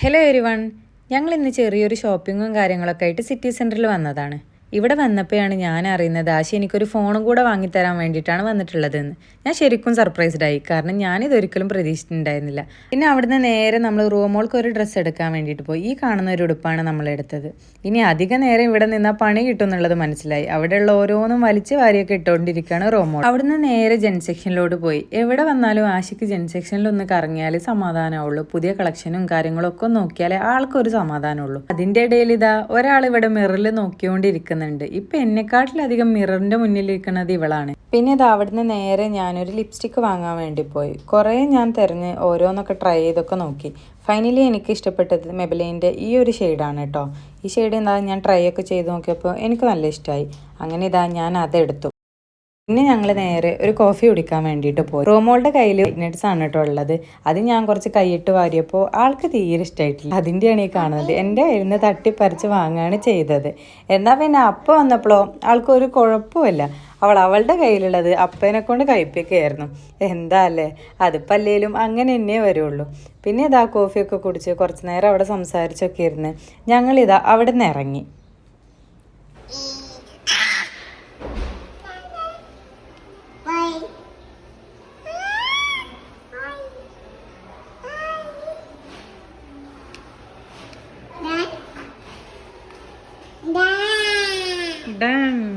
Hello everyone, ഞങ്ങൾ ഇന്ന് ചെറിയൊരു ഷോപ്പിങ്ങും കാര്യങ്ങളൊക്കെ ആയിട്ട് സിറ്റി സെൻറ്ററിൽ വന്നതാണ്. ഇവിടെ വന്നപ്പോഴാണ് ഞാൻ അറിയുന്നത് ആശി എനിക്കൊരു ഫോണും കൂടെ വാങ്ങിത്തരാൻ വേണ്ടിയിട്ടാണ് വന്നിട്ടുള്ളതെന്ന്. ഞാൻ ശരിക്കും സർപ്രൈസ്ഡായി, കാരണം ഞാനിതൊരിക്കലും പ്രതീക്ഷിച്ചിട്ടുണ്ടായിരുന്നില്ല. പിന്നെ അവിടുന്ന് നേരെ നമ്മൾ റൂമോൾക്ക് ഒരു ഡ്രസ്സ് എടുക്കാൻ വേണ്ടിയിട്ട് പോയി. ഈ കാണുന്ന ഒരു ഉടുപ്പാണ് നമ്മൾ എടുത്തത്. ഇനി അധിക നേരം ഇവിടെ നിന്നാൽ പണി കിട്ടും എന്നുള്ളത് മനസ്സിലായി. അവിടെയുള്ള ഓരോന്നും വലിച്ചു വാരിയൊക്കെ ഇട്ടുകൊണ്ടിരിക്കുകയാണ് റൂമോൾ. അവിടുന്ന് നേരെ ജെൻ സെക്ഷനിലോട്ട് പോയി. എവിടെ വന്നാലും ആശിക്ക് ജെൻ സെക്ഷനിൽ ഒന്ന് കറങ്ങിയാൽ സമാധാനമുള്ളൂ. പുതിയ കളക്ഷനും കാര്യങ്ങളും ഒക്കെ നോക്കിയാലേ ആൾക്കൊരു സമാധാനമുള്ളൂ. അതിൻ്റെ ഇടയിൽ ഇതാ ഒരാൾ ഇവിടെ മിററിൽ നോക്കിക്കൊണ്ടിരിക്കുന്നു. ഇപ്പൊ എന്നെക്കാട്ടിലധികം മിററിന്റെ മുന്നിലിരിക്കുന്നത് ഇവളാണ്. പിന്നെ ഇത് അവിടുന്ന് നേരെ ഞാനൊരു ലിപ്സ്റ്റിക്ക് വാങ്ങാൻ വേണ്ടി പോയി. കുറേ ഞാൻ തിരഞ്ഞ് ഓരോന്നൊക്കെ ട്രൈ ചെയ്തൊക്കെ നോക്കി. ഫൈനലി എനിക്ക് ഇഷ്ടപ്പെട്ടത് മെബലൈൻ്റെ ഈ ഒരു ഷെയ്ഡാണ് കേട്ടോ. ഈ ഷെയ്ഡ് എന്താ ഞാൻ ട്രൈ ഒക്കെ ചെയ്ത് നോക്കിയപ്പോൾ എനിക്ക് നല്ല ഇഷ്ടമായി. അങ്ങനെ ഇതാ ഞാൻ അതെടുത്തു. പിന്നെ ഞങ്ങൾ നേരെ ഒരു കോഫി കുടിക്കാൻ വേണ്ടിയിട്ട് പോയി. റോമോളുടെ കയ്യിൽ നട്ട്സ് ആണ് കേട്ടോ ഉള്ളത്. അത് ഞാൻ കുറച്ച് കൈയിട്ട് വാരിയപ്പോൾ ആൾക്ക് തീരെ ഇഷ്ടമായിട്ടില്ല. അതിൻ്റെയാണ് ഈ കാണുന്നത്. എൻ്റെ കയ്യിൽ നിന്ന് തട്ടിപ്പറിച്ച് വാങ്ങുകയാണ് ചെയ്തത്. എന്നാൽ പിന്നെ അപ്പം വന്നപ്പോഴോ ആൾക്കൊരു കുഴപ്പമില്ല. അവളുടെ കയ്യിലുള്ളത് അപ്പനെ കൊണ്ട് കഴിപ്പിക്കുകയായിരുന്നു. എന്താ അല്ലേ, അതിപ്പോൾ അല്ലേലും അങ്ങനെ തന്നെ വരുള്ളൂ. പിന്നെ ഇതാ കോഫിയൊക്കെ കുടിച്ച് കുറച്ച് നേരം അവിടെ സംസാരിച്ചൊക്കെ ഇരുന്ന് ഞങ്ങളിതാ അവിടെ നിന്ന് ഇറങ്ങി. Done.